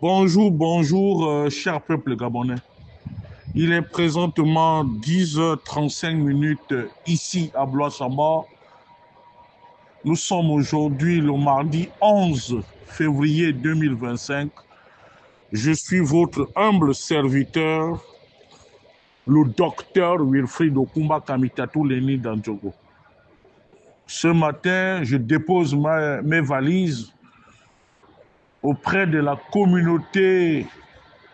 Bonjour, bonjour, cher peuple gabonais. Il est présentement 10h35 ici à Blois-Samba. Nous sommes aujourd'hui le mardi 11 février 2025. Je suis votre humble serviteur, le docteur Wilfried Okumba Kamitatou Leni Dandjogo. Ce matin, je dépose mes valises auprès de la communauté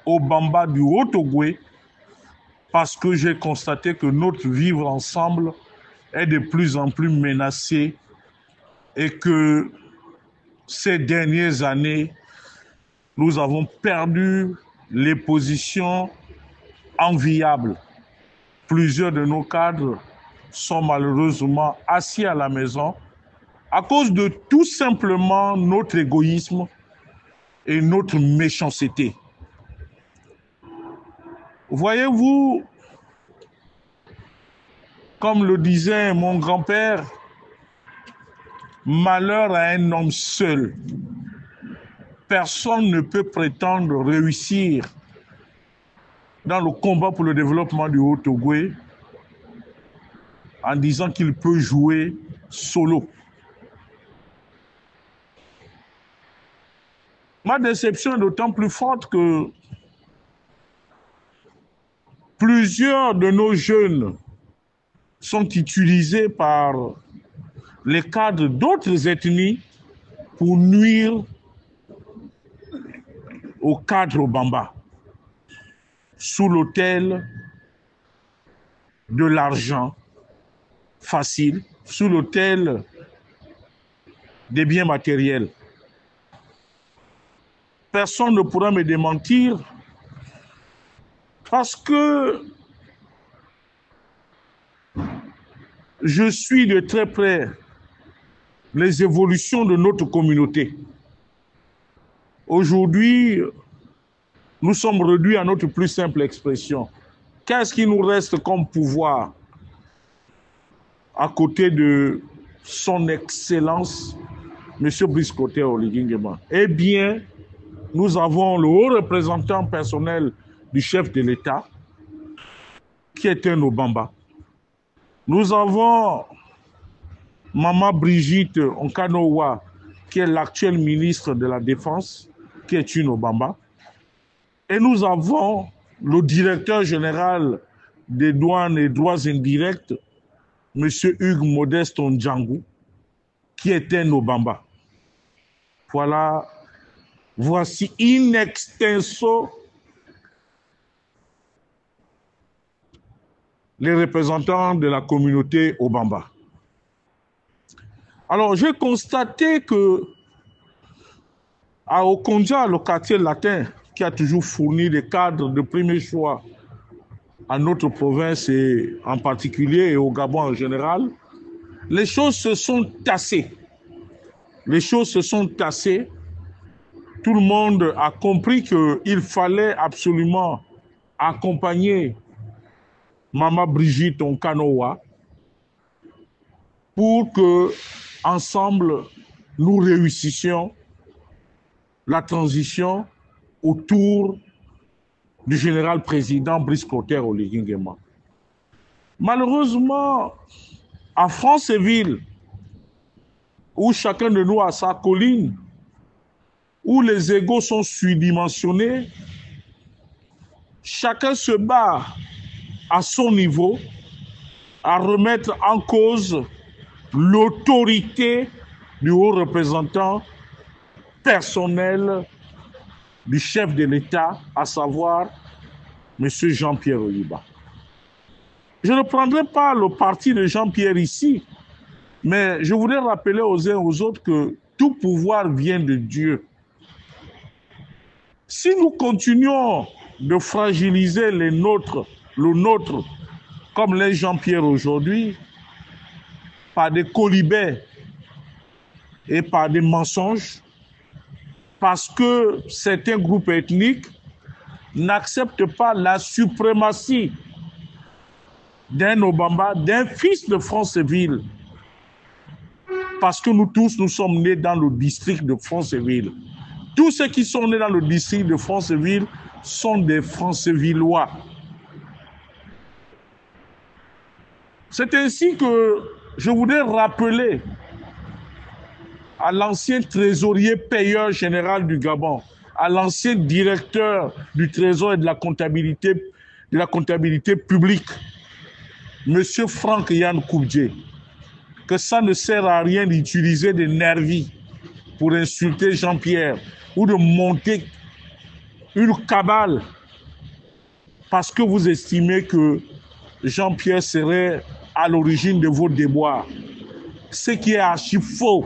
Obamba du Haut-Ogooué parce que j'ai constaté que notre vivre ensemble est de plus en plus menacé et que ces dernières années, nous avons perdu les positions enviables. Plusieurs de nos cadres sont malheureusement assis à la maison à cause de tout simplement notre égoïsme et notre méchanceté. Voyez-vous, comme le disait mon grand-père, malheur à un homme seul. Personne ne peut prétendre réussir dans le combat pour le développement du Haut-Ogooué en disant qu'il peut jouer solo. Ma déception est d'autant plus forte que plusieurs de nos jeunes sont utilisés par les cadres d'autres ethnies pour nuire aux cadres Obamba, sous l'autel de l'argent facile, sous l'autel des biens matériels. Personne ne pourra me démentir parce que je suis de très près les évolutions de notre communauté. Aujourd'hui, nous sommes réduits à notre plus simple expression. Qu'est-ce qui nous reste comme pouvoir à côté de son Excellence, M. Brice Clotaire Oligui Nguema? Eh bien, nous avons le haut représentant personnel du chef de l'État, qui est un Obamba. Nous avons Maman Brigitte Onkanowa, qui est l'actuelle ministre de la Défense, qui est une Obamba. Et nous avons le directeur général des douanes et droits indirects, M. Hugues Modeste Ondjangou, qui est un Obamba. Voilà, voici in extenso les représentants de la communauté Obamba. Alors, j'ai constaté que à Okonja, le quartier latin, qui a toujours fourni des cadres de premier choix à notre province et en particulier et au Gabon en général, les choses se sont tassées. Les choses se sont tassées. Tout le monde a compris qu'il fallait absolument accompagner Maman Brigitte Onkanowa pour que, ensemble, nous réussissions la transition autour du général président Brice Clotaire Oligui Nguema. Malheureusement, à Franceville, où chacun de nous a sa colline, où les égos sont surdimensionnés, chacun se bat à son niveau à remettre en cause l'autorité du haut représentant personnel du chef de l'État, à savoir M. Jean-Pierre Oliba. Je ne prendrai pas le parti de Jean-Pierre ici, mais je voudrais rappeler aux uns et aux autres que tout pouvoir vient de Dieu. Si nous continuons de fragiliser le nôtre, comme les Jean-Pierre aujourd'hui, par des colibets et par des mensonges, parce que certains groupes ethniques n'acceptent pas la suprématie d'un Obamba, d'un fils de Franceville, parce que nous tous, nous sommes nés dans le district de Franceville. Tous ceux qui sont nés dans le district de Franceville sont des Francevillois. C'est ainsi que je voudrais rappeler à l'ancien trésorier payeur général du Gabon, à l'ancien directeur du Trésor et de la comptabilité publique, M. Franck Yann Koubdje, que ça ne sert à rien d'utiliser des nervis pour insulter Jean-Pierre ou de monter une cabale parce que vous estimez que Jean-Pierre serait à l'origine de vos déboires. Ce qui est archi faux.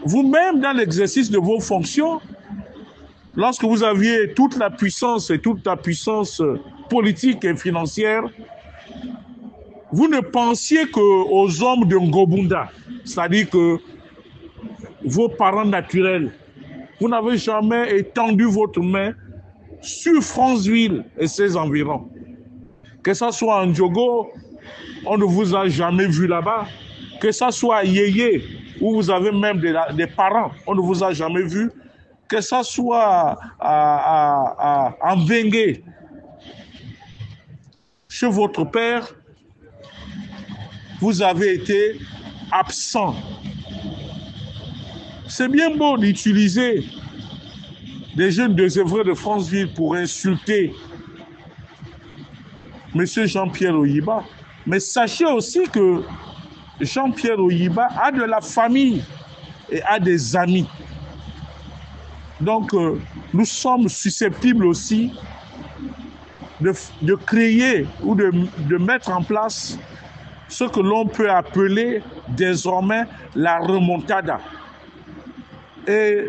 Vous-même, dans l'exercice de vos fonctions, lorsque vous aviez toute la puissance politique et financière, vous ne pensiez qu'aux hommes de Ngobunda, c'est-à-dire que vos parents naturels. Vous n'avez jamais étendu votre main sur Franceville et ses environs. Que ça soit en Diogo, on ne vous a jamais vu là-bas. Que ça soit à Yéyé, où vous avez même des parents, on ne vous a jamais vu. Que ça soit en Vengue, chez votre père, vous avez été absent. C'est bien beau d'utiliser des jeunes désœuvrés de Franceville pour insulter M. Jean-Pierre Oyiba. Mais sachez aussi que Jean-Pierre Oyiba a de la famille et a des amis. Donc, nous sommes susceptibles aussi de créer ou de mettre en place ce que l'on peut appeler désormais la remontada. Et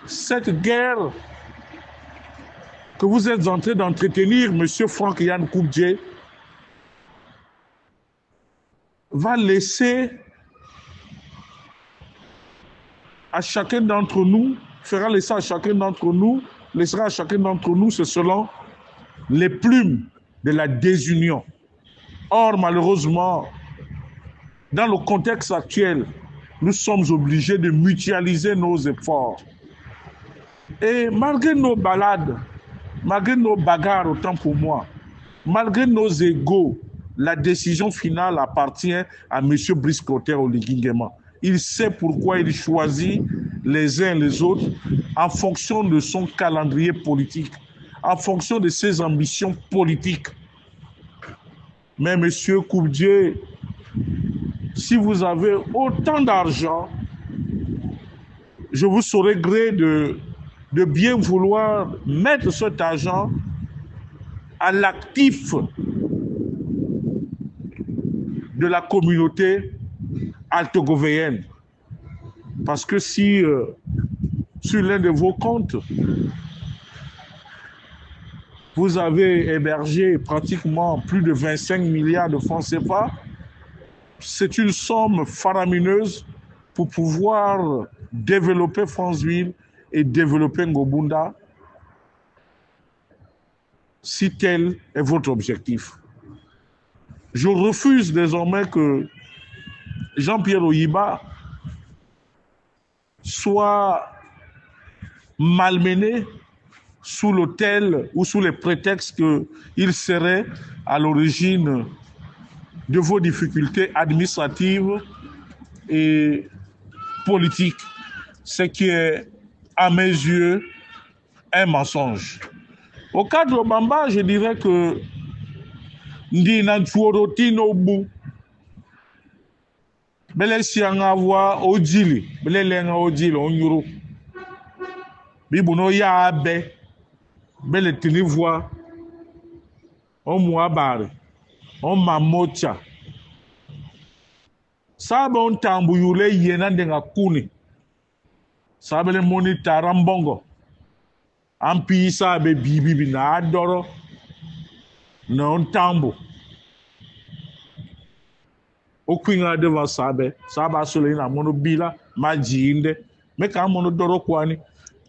cette guerre que vous êtes en train d'entretenir, M. Franck Yann Koubdje, va laisser à chacun d'entre nous, fera laisser à chacun d'entre nous, laissera à chacun d'entre nous, c'est selon les plumes de la désunion. Or, malheureusement, dans le contexte actuel, nous sommes obligés de mutualiser nos efforts. Et malgré nos balades, malgré nos bagarres, autant pour moi, malgré nos égos, la décision finale appartient à M. Brice Clotaire Oligui-Nguema. Il sait pourquoi il choisit les uns et les autres en fonction de son calendrier politique, en fonction de ses ambitions politiques. Mais M. Koubdje, si vous avez autant d'argent, je vous saurais gré de bien vouloir mettre cet argent à l'actif de la communauté altogovéenne. Parce que si sur l'un de vos comptes, vous avez hébergé pratiquement plus de 25 milliards de francs CFA, c'est une somme faramineuse pour pouvoir développer Franceville et développer Ngobunda, si tel est votre objectif. Je refuse désormais que Jean-Pierre Oyiba soit malmené sous l'autel ou sous les prétextes qu'il serait à l'origine de vos difficultés administratives et politiques, ce qui est, à mes yeux, un mensonge. Au cas de Bamba, je dirais que Ndi Nantuoroti no bu Bele sianga wa ojili Bele lenga ojili onyuru Bibuno ya abe Bele tinivwa Omu abari Oma mocha Saba ontambu yule yena ndenga kuni Sabele moni tarambongo Ampi sabe bibi na adoro na ontambu Okwinga devant sabe Saba sole na mono bila Majinde Meka mono doro kwani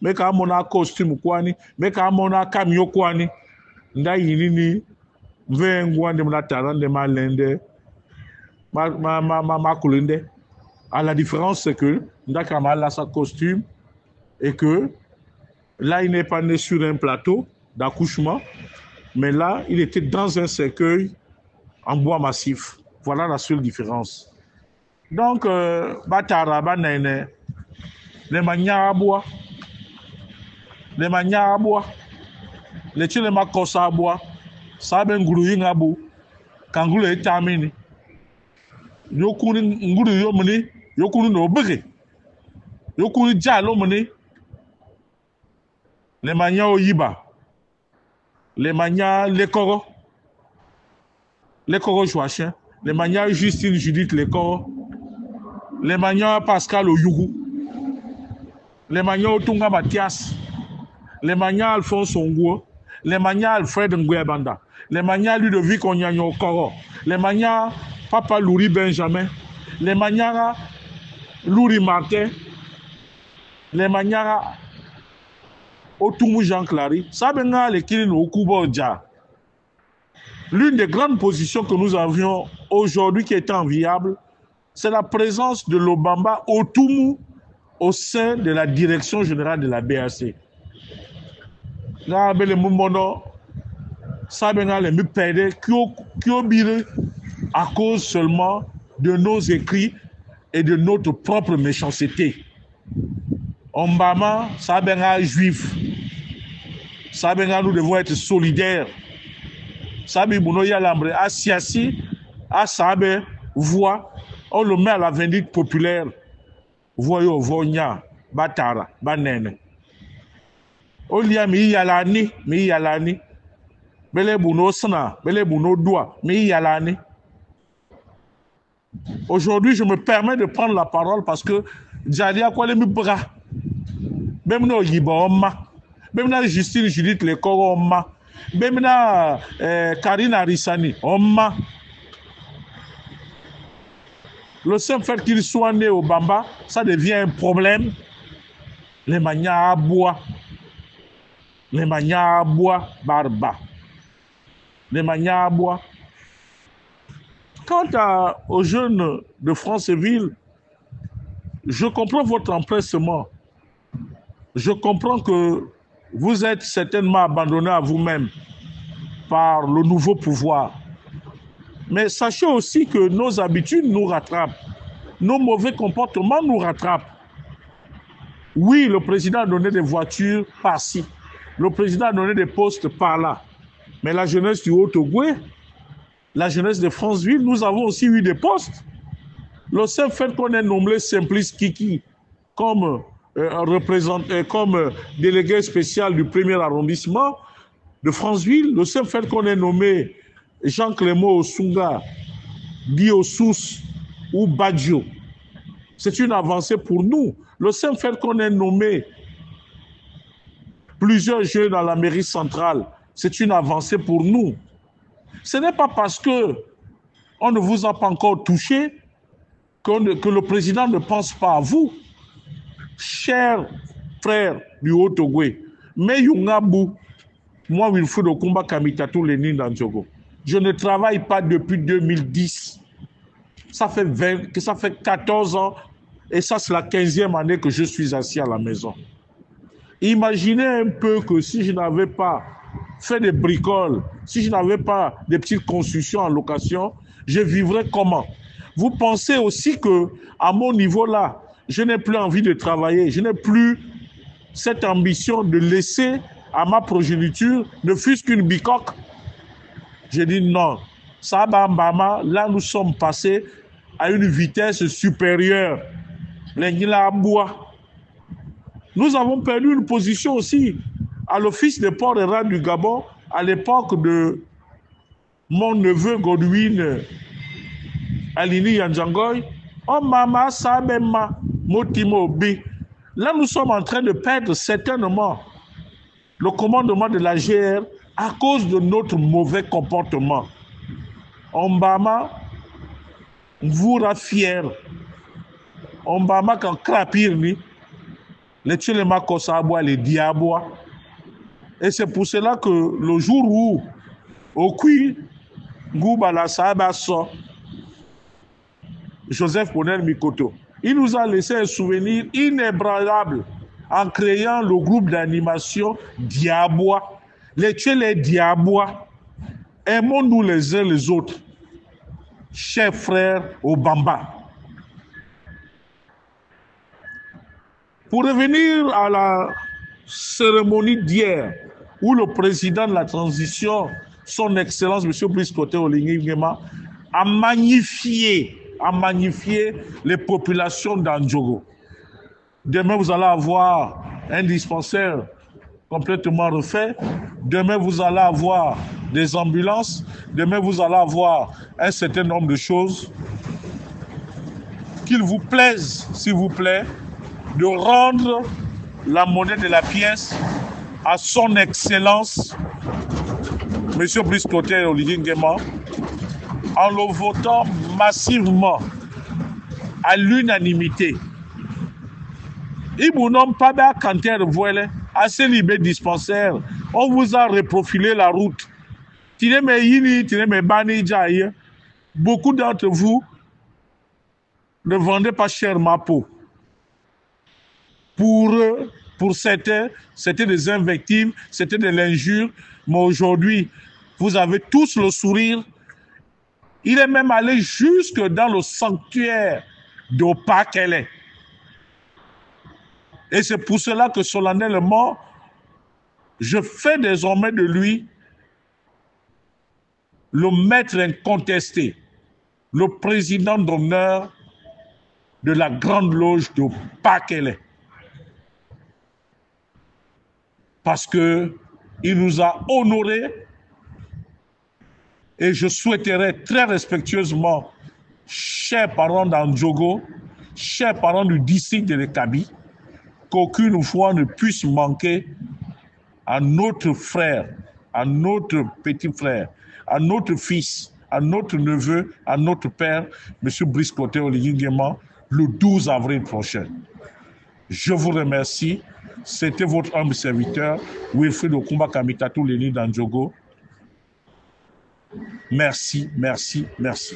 Meka mono costume kwani Meka mono kamyo kwani Nda yinini Vengwande mna tarande malende Ma kulende. À la différence, c'est que Ndakama a sa costume, et que là, il n'est pas né sur un plateau d'accouchement, mais là, il était dans un cercueil en bois massif. Voilà la seule différence. Donc, Batara, Banene, les maniabois, les maniabois, les tchilema kosabois, sabe nguru yingabu, kangulu etamini, yokuni nguru yomuni, yokuni no bege, yokuni jalo muni, les mania oyiba, les mania lekoro Joachim, les mania Justine Judith lekoro, les mania Pascal Oyougou, les mania Otunga Mathias, les mania Alphonse Onguo, les mania Alfred Nguebanda, les mania Ludovic Onyanyo Koro, les mania Papa Louri Benjamin, les mania Louri Martin, les mania Otumu Jean-Clary, Sabenga le Kilin Okuboja. L'une des grandes positions que nous avions aujourd'hui qui est enviable, c'est la présence de l'Obamba Otumu au sein de la direction générale de la BAC. À cause seulement de nos écrits et de notre propre méchanceté. Obama, Sabenga juif. Sabenga, nous devons être solidaires. Sabi Bouno Yalambre, à Siassi, à Sabe, voix, on le met à la vindicte populaire. Voyo, Vonya, Batara, Banene. Olia mi yalani, mi yalani. Bele Bouno Sana, Bele Bouno Doua, mi yalani. Aujourd'hui, je me permets de prendre la parole parce que Djalia Kwale mi bra. Même no Yiba Oma, même na Justine Judith le Koro Oma. Même Karina Rissani, Oma. Le simple fait qu'il soit né au Bamba, ça devient un problème. Les manias à bois. Les manias à bois, barba. Les manias à bois. Quant aux jeunes de Franceville, je comprends votre empressement. Je comprends que vous êtes certainement abandonnés à vous-même par le nouveau pouvoir. Mais sachez aussi que nos habitudes nous rattrapent. Nos mauvais comportements nous rattrapent. Oui, le président a donné des voitures par-ci. Le président a donné des postes par-là. Mais la jeunesse du Haut-Ogooué, la jeunesse de Franceville, nous avons aussi eu des postes. Le seul fait qu'on ait nommé Simplice Kiki comme comme délégué spécial du 1er arrondissement de Franceville, le seul fait qu'on ait nommé Jean-Clément Osunga, Biosous ou Badjo, c'est une avancée pour nous. Le seul fait qu'on ait nommé plusieurs jeunes à la mairie centrale, c'est une avancée pour nous. Ce n'est pas parce que on ne vous a pas encore touché que le président ne pense pas à vous. Chers frères du Haut-Ogooué, mais Yungabu, moi, Wilfred Okumba Kamitatou Lénine Danjogo, je ne travaille pas depuis 2010. Ça fait 14 ans et ça, c'est la 15e année que je suis assis à la maison. Imaginez un peu que si je n'avais pas fait des bricoles, si je n'avais pas des petites constructions en location, je vivrais comment? Vous pensez aussi que à mon niveau là, je n'ai plus envie de travailler, je n'ai plus cette ambition de laisser à ma progéniture ne fût-ce qu'une bicoque. J'ai dit non. Sabambama, là nous sommes passés à une vitesse supérieure. Nous avons perdu une position aussi à l'Office des ports et rails du Gabon à l'époque de mon neveu Godwin Alini Yanjangoy. Oh mama, sabema, motimo bi. Là, nous sommes en train de perdre certainement le commandement de la GR à cause de notre mauvais comportement. Ombama, vous fier. Ombama, quand crapir, les tchelema kosabois, les diabois. Et c'est pour cela que le jour où, au Kui, Goubala Sabasso, Joseph Bonel Mikoto, il nous a laissé un souvenir inébranlable en créant le groupe d'animation Diabois. Tu es les Diabois. Aimons-nous les uns les autres, chers frères au Bamba. Pour revenir à la cérémonie d'hier, où le président de la transition, son Excellence, M. Brice Clotaire Oligui Nguema, a magnifié les populations d'Andjogo. Demain, vous allez avoir un dispensaire complètement refait. Demain, vous allez avoir des ambulances. Demain, vous allez avoir un certain nombre de choses. Qu'il vous plaise, s'il vous plaît, de rendre la monnaie de la pièce à son Excellence, M. Brice Clotaire Oligui Nguema, en le votant massivement, à l'unanimité. On vous a reprofilé la route. Beaucoup d'entre vous ne vendez pas cher ma peau. Pour certains, c'était des invectives, c'était de l'injure, mais aujourd'hui, vous avez tous le sourire. Il est même allé jusque dans le sanctuaire d'Opa Kele. Et c'est pour cela que solennellement, je fais désormais de lui le maître incontesté, le président d'honneur de la grande loge d'Opa Kele. Parce qu'il nous a honorés et je souhaiterais très respectueusement, chers parents d'Andjogo, chers parents du district de l'Ekabi, qu'aucune fois ne puisse manquer à notre frère, à notre petit frère, à notre fils, à notre neveu, à notre père, M. Brice Clotaire Oligui Nguema, le 12 avril prochain. Je vous remercie. C'était votre humble serviteur, Wilfried Okumba Kamitatou Leni d'Andjogo. Merci, merci, merci.